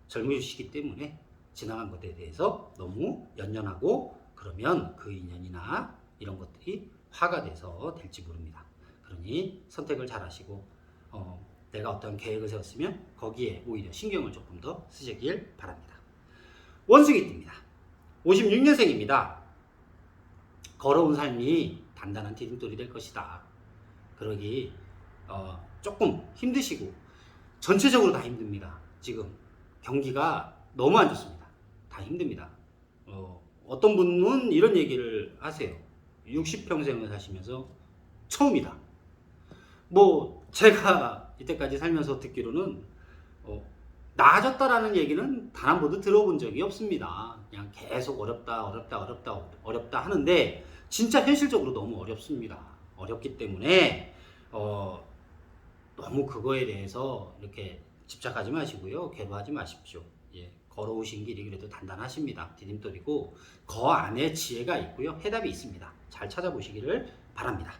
젊으시기 때문에 지나간 것에 대해서 너무 연연하고 그러면 그 인연이나 이런 것들이 화가 돼서 될지 모릅니다. 그러니 선택을 잘 하시고 내가 어떤 계획을 세웠으면 거기에 오히려 신경을 조금 더 쓰시길 바랍니다. 원숭이띠입니다. 56년생입니다. 걸어온 삶이 단단한 디딤돌이 될 것이다. 그러기 조금 힘드시고 전체적으로 다 힘듭니다. 지금 경기가 너무 안 좋습니다. 다 힘듭니다. 어떤 분은 이런 얘기를 하세요. 60평생을 사시면서 처음이다. 제가 이때까지 살면서 듣기로는 나아졌다라는 얘기는 단 한 번도 들어본 적이 없습니다. 그냥 계속 어렵다 하는데 진짜 현실적으로 너무 어렵습니다. 어렵기 때문에 너무 그거에 대해서 이렇게 집착하지 마시고요. 괴로워하지 마십시오. 걸어오신 길이 그래도 단단하십니다. 디딤돌이고 그 안에 지혜가 있고요. 해답이 있습니다. 잘 찾아보시기를 바랍니다.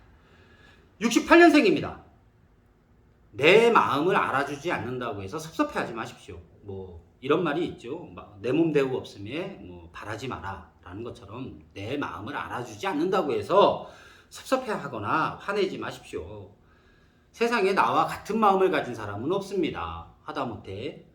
68년생입니다. 내 마음을 알아주지 않는다고 해서 섭섭해하지 마십시오. 이런 말이 있죠. 내 몸 대우 없음에 바라지 마라 라는 것처럼 내 마음을 알아주지 않는다고 해서 섭섭해하거나 화내지 마십시오. 세상에 나와 같은 마음을 가진 사람은 없습니다. 하다못해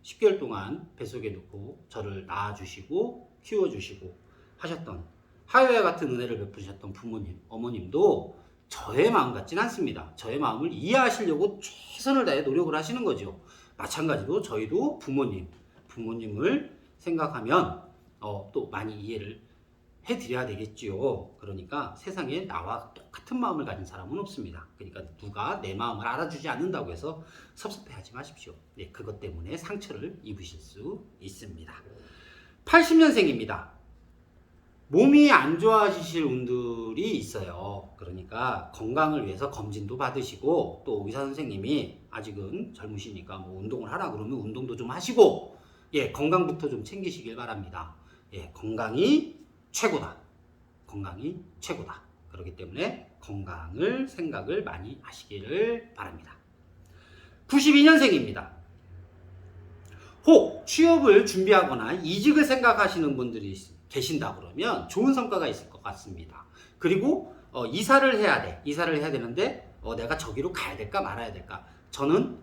10개월 동안 뱃속에 놓고 저를 낳아주시고 키워주시고 하셨던 하여와 같은 은혜를 베푸셨던 부모님, 어머님도 저의 마음 같진 않습니다. 저의 마음을 이해하시려고 최선을 다해 노력을 하시는 거죠. 마찬가지로 저희도 부모님을 생각하면 또 많이 이해를 해드려야 되겠지요. 그러니까 세상에 나와 똑같은 마음을 가진 사람은 없습니다. 그러니까 누가 내 마음을 알아주지 않는다고 해서 섭섭해하지 마십시오. 그것 때문에 상처를 입으실 수 있습니다. 80년생입니다. 몸이 안 좋아지실 분들이 있어요. 그러니까 건강을 위해서 검진도 받으시고 또 의사 선생님이 아직은 젊으시니까 운동을 하라 그러면 운동도 좀 하시고 건강부터 좀 챙기시길 바랍니다. 건강이 최고다. 건강이 최고다. 그렇기 때문에 건강을 생각을 많이 하시기를 바랍니다. 92년생입니다. 혹 취업을 준비하거나 이직을 생각하시는 분들이 계신다 그러면 좋은 성과가 있을 것 같습니다. 그리고 이사를 해야 돼. 이사를 해야 되는데 내가 저기로 가야 될까 말아야 될까? 저는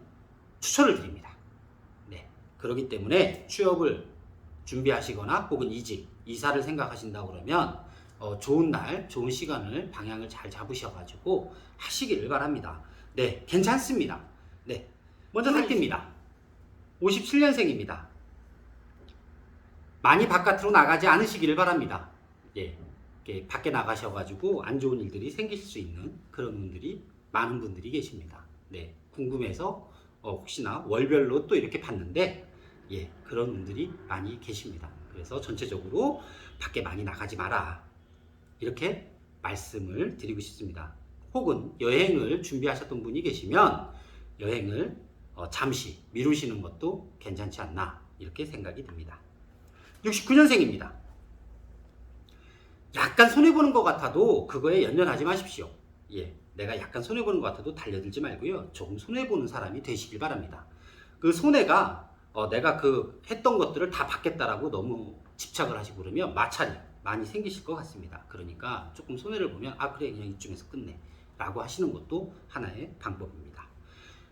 추천을 드립니다. 네. 그렇기 때문에 취업을 준비하시거나 혹은 이사를 생각하신다고 그러면 좋은 날, 좋은 시간을 방향을 잘 잡으셔가지고 하시기를 바랍니다. 네, 괜찮습니다. 네, 먼저 살펴입니다. 57년생입니다. 많이 바깥으로 나가지 않으시기를 바랍니다. 예, 밖에 나가셔가지고 안 좋은 일들이 생기실 수 있는 그런 분들이 많은 분들이 계십니다. 네, 궁금해서 혹시나 월별로 또 이렇게 봤는데 예, 그런 분들이 많이 계십니다. 그래서 전체적으로 밖에 많이 나가지 마라 이렇게 말씀을 드리고 싶습니다. 혹은 여행을 준비하셨던 분이 계시면 여행을 잠시 미루시는 것도 괜찮지 않나 이렇게 생각이 듭니다. 69년생입니다. 약간 손해보는 것 같아도 그거에 연연하지 마십시오. 예, 내가 약간 손해보는 것 같아도 달려들지 말고요. 조금 손해보는 사람이 되시길 바랍니다. 그 손해가 내가 그 했던 것들을 다 받겠다라고 너무 집착을 하시고 그러면 마찰이 많이 생기실 것 같습니다. 그러니까 조금 손해를 보면 그래 그냥 이쯤에서 끝내 라고 하시는 것도 하나의 방법입니다.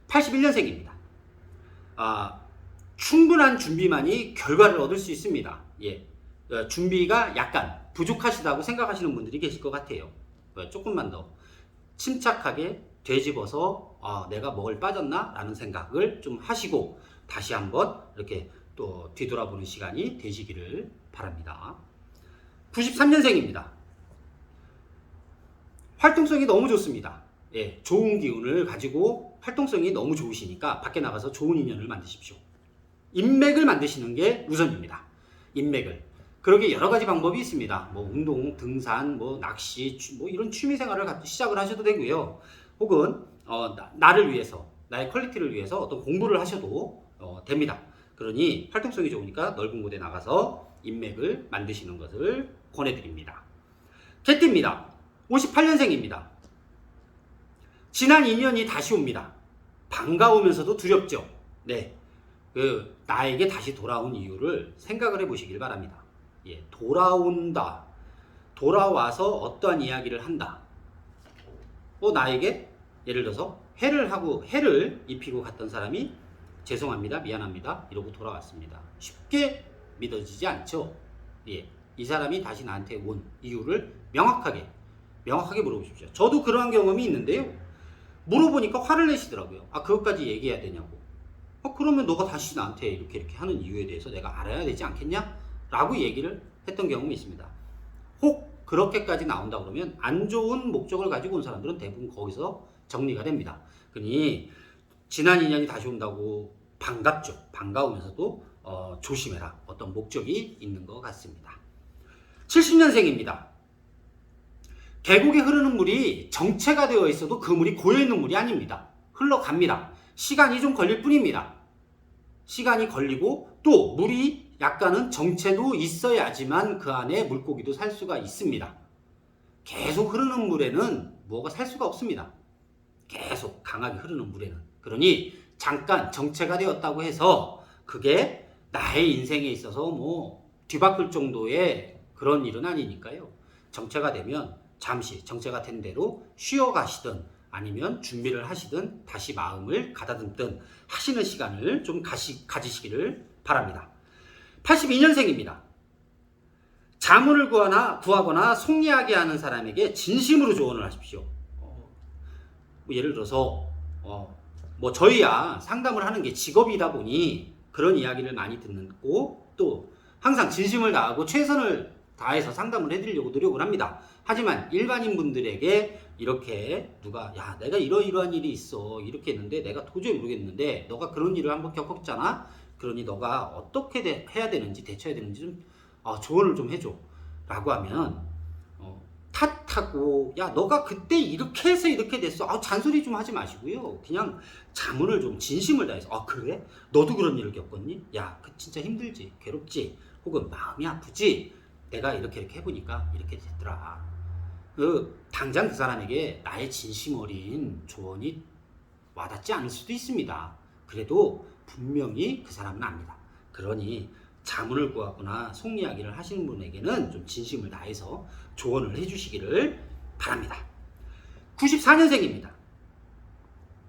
81년생입니다. 충분한 준비만이 결과를 얻을 수 있습니다. 예, 준비가 약간 부족하시다고 생각하시는 분들이 계실 것 같아요. 조금만 더 침착하게 되짚어서 내가 뭘 빠졌나? 라는 생각을 좀 하시고 다시 한번 이렇게 또 뒤돌아보는 시간이 되시기를 바랍니다. 93년생입니다. 활동성이 너무 좋습니다. 예, 좋은 기운을 가지고 활동성이 너무 좋으시니까 밖에 나가서 좋은 인연을 만드십시오. 인맥을 만드시는 게 우선입니다. 인맥을. 그러게 여러 가지 방법이 있습니다. 뭐 운동, 등산, 뭐 낚시, 뭐 이런 취미 생활을 시작을 하셔도 되고요. 혹은 나를 위해서, 나의 퀄리티를 위해서 어떤 공부를 하셔도 됩니다. 그러니 활동성이 좋으니까 넓은 곳에 나가서 인맥을 만드시는 것을 권해드립니다. 개띠입니다. 58년생입니다. 지난 인연이 다시 옵니다. 반가우면서도 두렵죠. 네, 나에게 다시 돌아온 이유를 생각을 해보시길 바랍니다. 예, 돌아온다. 돌아와서 어떠한 이야기를 한다. 나에게 예를 들어서 해를 입히고 갔던 사람이 죄송합니다, 미안합니다 이러고 돌아왔습니다. 쉽게 믿어지지 않죠. 예, 이 사람이 다시 나한테 온 이유를 명확하게 물어보십시오. 저도 그러한 경험이 있는데요. 물어보니까 화를 내시더라고요. 그것까지 얘기해야 되냐고. 그러면 너가 다시 나한테 이렇게 하는 이유에 대해서 내가 알아야 되지 않겠냐? 라고 얘기를 했던 경험이 있습니다. 혹 그렇게까지 나온다 그러면 안 좋은 목적을 가지고 온 사람들은 대부분 거기서 정리가 됩니다. 그러니 지난 인연이 다시 온다고 반갑죠. 반가우면서도 조심해라. 어떤 목적이 있는 것 같습니다. 70년생입니다. 계곡에 흐르는 물이 정체가 되어 있어도 그 물이 고여있는 물이 아닙니다. 흘러갑니다. 시간이 좀 걸릴 뿐입니다. 시간이 걸리고 또 물이 약간은 정체도 있어야지만 그 안에 물고기도 살 수가 있습니다. 계속 흐르는 물에는 뭐가 살 수가 없습니다. 계속 강하게 흐르는 물에는. 그러니 잠깐 정체가 되었다고 해서 그게 나의 인생에 있어서 뭐 뒤바꿀 정도의 그런 일은 아니니까요. 정체가 되면 잠시 정체가 된 대로 쉬어가시든 아니면 준비를 하시든 다시 마음을 가다듬든 하시는 시간을 좀 가지시기를 바랍니다. 82년생입니다. 자문을 구하거나 속리하게 하는 사람에게 진심으로 조언을 하십시오. 예를 들어서 뭐 저희야 상담을 하는 게 직업이다 보니 그런 이야기를 많이 듣고 또 항상 진심을 다하고 최선을 다해서 상담을 해드리려고 노력을 합니다. 하지만 일반인 분들에게 이렇게 누가 내가 이러이러한 일이 있어 이렇게 했는데 내가 도저히 모르겠는데 너가 그런 일을 한번 겪었잖아. 그러니 너가 어떻게 해야 되는지 대처해야 되는지 좀 조언을 좀 해줘 라고 하면 탓하고 너가 그때 이렇게 해서 이렇게 됐어 잔소리 좀 하지 마시고요. 그냥 자문을 좀 진심을 다해서 그래? 너도 그런 일을 겪었니? 그 진짜 힘들지 괴롭지 혹은 마음이 아프지 내가 이렇게 해보니까 이렇게 됐더라. 당장 그 사람에게 나의 진심 어린 조언이 와닿지 않을 수도 있습니다. 그래도 분명히 그 사람은 압니다. 그러니 자문을 구하거나 속이야기를 하시는 분에게는 좀 진심을 다해서 조언을 해주시기를 바랍니다. 94년생입니다.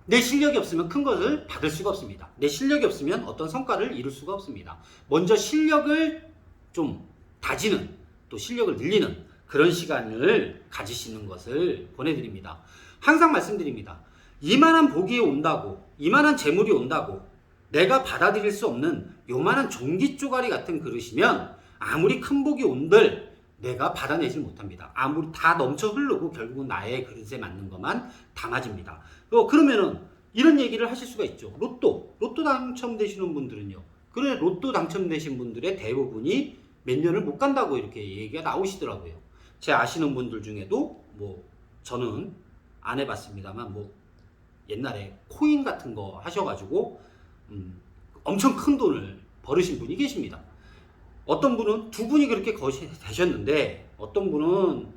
내 실력이 없으면 큰 것을 받을 수가 없습니다. 내 실력이 없으면 어떤 성과를 이룰 수가 없습니다. 먼저 실력을 좀 다지는, 또 실력을 늘리는 그런 시간을 가지시는 것을 권해드립니다. 항상 말씀드립니다. 이만한 복이 온다고, 이만한 재물이 온다고 내가 받아들일 수 없는 요만한 종기 쪼가리 같은 그릇이면 아무리 큰 복이 온들 내가 받아내질 못합니다. 아무리 다 넘쳐 흐르고 결국은 나의 그릇에 맞는 것만 담아집니다. 그러면은 이런 얘기를 하실 수가 있죠. 로또 당첨되시는 분들은요. 그래, 로또 당첨되신 분들의 대부분이 몇 년을 못 간다고 이렇게 얘기가 나오시더라고요. 제 아시는 분들 중에도 뭐 저는 안 해봤습니다만 뭐 옛날에 코인 같은 거 하셔가지고 엄청 큰 돈을 벌으신 분이 계십니다. 어떤 분은 두 분이 그렇게 되셨는데 어떤 분은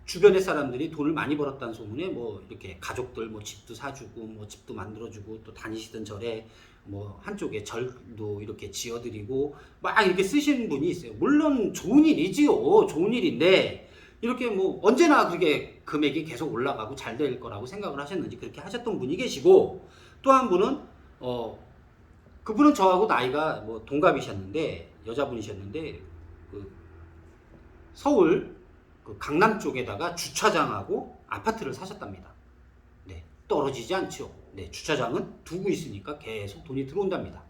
주변의 사람들이 돈을 많이 벌었다는 소문에 뭐 이렇게 가족들 뭐 집도 사주고 뭐 집도 만들어주고 또 다니시던 절에 뭐 한쪽에 절도 이렇게 지어드리고 막 이렇게 쓰시는 분이 있어요. 물론 좋은 일이지요. 좋은 일인데 이렇게 뭐 언제나 그렇게 금액이 계속 올라가고 잘 될 거라고 생각을 하셨는지 그렇게 하셨던 분이 계시고, 또 한 분은 그분은 저하고 나이가 뭐 동갑이셨는데 여자분이셨는데 그 서울 그 강남 쪽에다가 주차장하고 아파트를 사셨답니다. 네, 떨어지지 않죠. 네, 주차장은 두고 있으니까 계속 돈이 들어온답니다.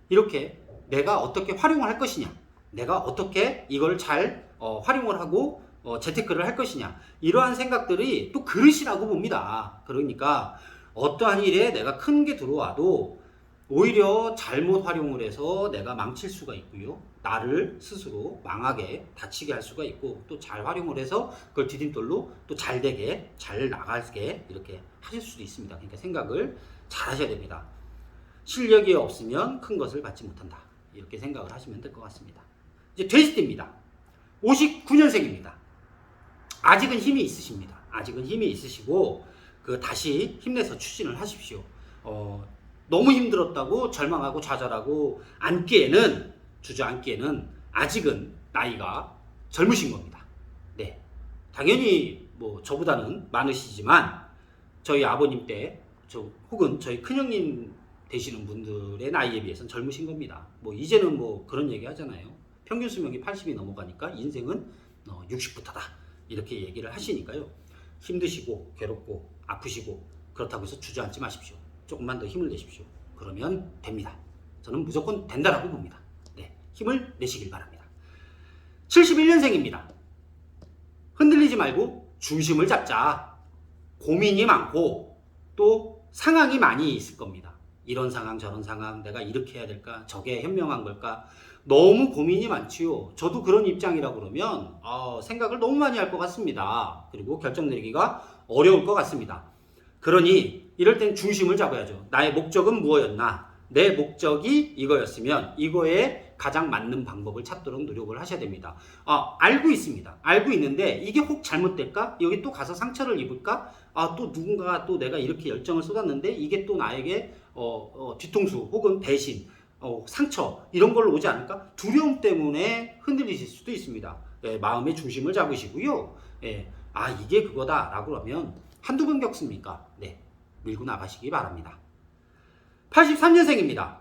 이렇게 내가 어떻게 활용을 할 것이냐, 내가 어떻게 이걸 잘 활용을 하고 재테크를 할 것이냐, 이러한 생각들이 또 그릇이라고 봅니다. 그러니까 어떠한 일에 내가 큰 게 들어와도 오히려 잘못 활용을 해서 내가 망칠 수가 있고요. 나를 스스로 망하게 다치게 할 수가 있고, 또 잘 활용을 해서 그걸 디딤돌로 또 잘 되게 잘 나가게 이렇게 하실 수도 있습니다. 그러니까 생각을 잘 하셔야 됩니다. 실력이 없으면 큰 것을 받지 못한다. 이렇게 생각을 하시면 될 것 같습니다. 이제 돼지띠입니다. 59년생입니다. 아직은 힘이 있으십니다. 아직은 힘이 있으시고 다시 힘내서 추진을 하십시오. 너무 힘들었다고 절망하고 좌절하고 주저앉기에는 아직은 나이가 젊으신 겁니다. 네, 당연히 뭐 저보다는 많으시지만 저희 아버님 때 혹은 저희 큰형님 되시는 분들의 나이에 비해서는 젊으신 겁니다. 뭐 이제는 뭐 그런 얘기 하잖아요. 평균 수명이 80이 넘어가니까 인생은 60부터다 이렇게 얘기를 하시니까요. 힘드시고 괴롭고 아프시고 그렇다고 해서 주저앉지 마십시오. 조금만 더 힘을 내십시오. 그러면 됩니다. 저는 무조건 된다라고 봅니다. 네, 힘을 내시길 바랍니다. 71년생입니다. 흔들리지 말고 중심을 잡자. 고민이 많고 또 상황이 많이 있을 겁니다. 이런 상황 저런 상황, 내가 이렇게 해야 될까, 저게 현명한 걸까, 너무 고민이 많지요. 저도 그런 입장이라 그러면 생각을 너무 많이 할 것 같습니다. 그리고 결정 내리기가 어려울 것 같습니다. 그러니 이럴 땐 중심을 잡아야죠. 나의 목적은 무엇이었나? 내 목적이 이거였으면 이거에 가장 맞는 방법을 찾도록 노력을 하셔야 됩니다. 알고 있습니다. 알고 있는데 이게 혹 잘못될까? 여기 또 가서 상처를 입을까? 또 누군가가 또 내가 이렇게 열정을 쏟았는데 이게 또 나에게 뒤통수 혹은 배신, 상처 이런 걸로 오지 않을까? 두려움 때문에 흔들리실 수도 있습니다. 마음의 중심을 잡으시고요. 이게 그거다 라고 하면 한두 번 겪습니까? 네, 밀고 나가시기 바랍니다. 83년생입니다.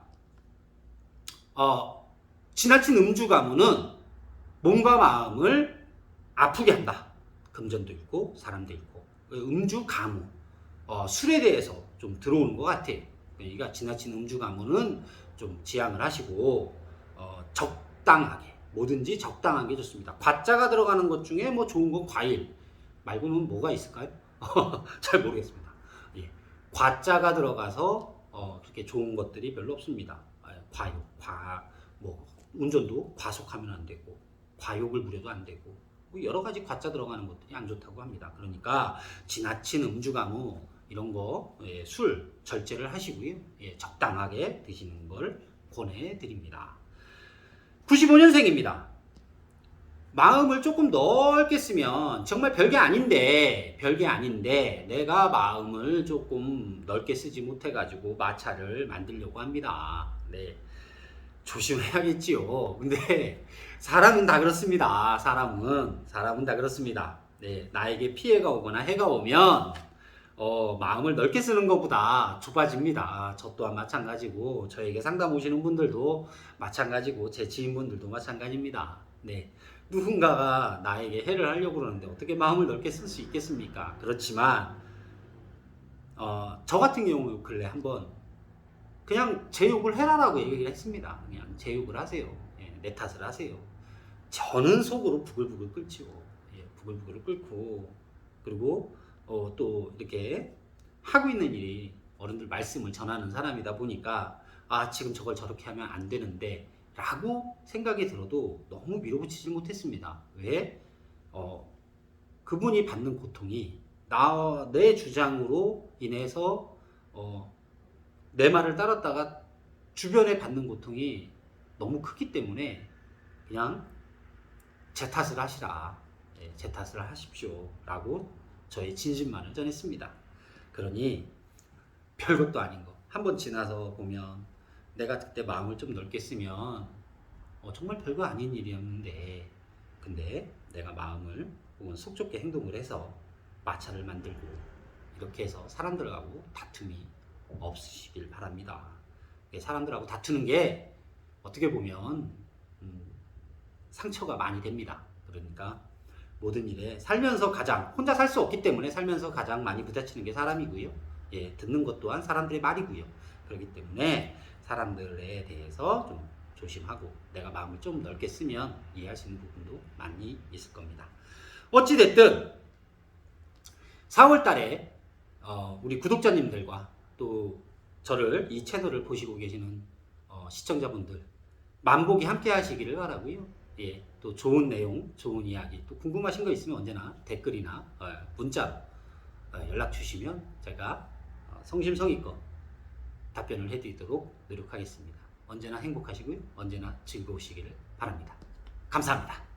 지나친 음주 가무는 몸과 마음을 아프게 한다. 금전도 있고 사람도 있고. 음주 가무, 술에 대해서 좀 들어오는 것 같아요. 그러니까 지나친 음주 가무는 좀 지양을 하시고 적당하게, 뭐든지 적당하게 좋습니다. 과자가 들어가는 것 중에 뭐 좋은 건 과일 말고는 뭐가 있을까요? 잘 모르겠습니다. 과자가 들어가서 그렇게 좋은 것들이 별로 없습니다. 과욕, 운전도 과속하면 안 되고, 과욕을 부려도 안 되고, 여러 가지 과자 들어가는 것들이 안 좋다고 합니다. 그러니까 지나친 음주 가무 이런 거 술 절제를 하시고요. 적당하게 드시는 걸 권해드립니다. 95년생입니다. 마음을 조금 넓게 쓰면 정말 별게 아닌데 내가 마음을 조금 넓게 쓰지 못해가지고 마찰을 만들려고 합니다. 네, 조심해야겠지요. 근데 사람은 다 그렇습니다. 사람은 다 그렇습니다. 네, 나에게 피해가 오거나 해가 오면 마음을 넓게 쓰는 것보다 좁아집니다. 저 또한 마찬가지고 저에게 상담 오시는 분들도 마찬가지고 제 지인분들도 마찬가지입니다. 네. 누군가가 나에게 해를 하려고 그러는데 어떻게 마음을 넓게 쓸 수 있겠습니까? 그렇지만 저 같은 경우 근래 한번 그냥 제 욕을 해라라고 얘기를 했습니다. 그냥 제 욕을 하세요. 예, 내 탓을 하세요. 저는 속으로 부글부글 끓지요. 예, 부글부글 끓고 그리고 또 이렇게 하고 있는 일이 어른들 말씀을 전하는 사람이다 보니까 지금 저걸 저렇게 하면 안 되는데 라고 생각이 들어도 너무 밀어붙이지 못했습니다. 왜? 그분이 받는 고통이 내 주장으로 인해서 내 말을 따랐다가 주변에 받는 고통이 너무 크기 때문에 그냥 제 탓을 하시라. 예, 제 탓을 하십시오. 라고 저의 진심만을 전했습니다. 그러니 별것도 아닌 거. 한번 지나서 보면 내가 그때 마음을 좀 넓게 쓰면 정말 별거 아닌 일이었는데 근데 내가 마음을 혹은 속 좁게 행동을 해서 마찰을 만들고 이렇게 해서 사람들하고 다툼이 없으시길 바랍니다. 사람들하고 다투는 게 어떻게 보면 상처가 많이 됩니다. 그러니까 모든 일에 살면서 가장 혼자 살 수 없기 때문에 살면서 가장 많이 부딪히는 게 사람이고요. 예, 듣는 것 또한 사람들의 말이고요. 그렇기 때문에 사람들에 대해서 좀 조심하고 내가 마음을 좀 넓게 쓰면 이해할 수 있는 부분도 많이 있을 겁니다. 어찌됐든 4월 달에 우리 구독자님들과 또 저를 이 채널을 보시고 계시는 시청자분들 만복이 함께 하시기를 바라고요. 예, 또 좋은 내용, 좋은 이야기, 또 궁금하신 거 있으면 언제나 댓글이나 문자로 연락 주시면 제가 성심성의껏 답변을 해드리도록 노력하겠습니다. 언제나 행복하시고요. 언제나 즐거우시기를 바랍니다. 감사합니다.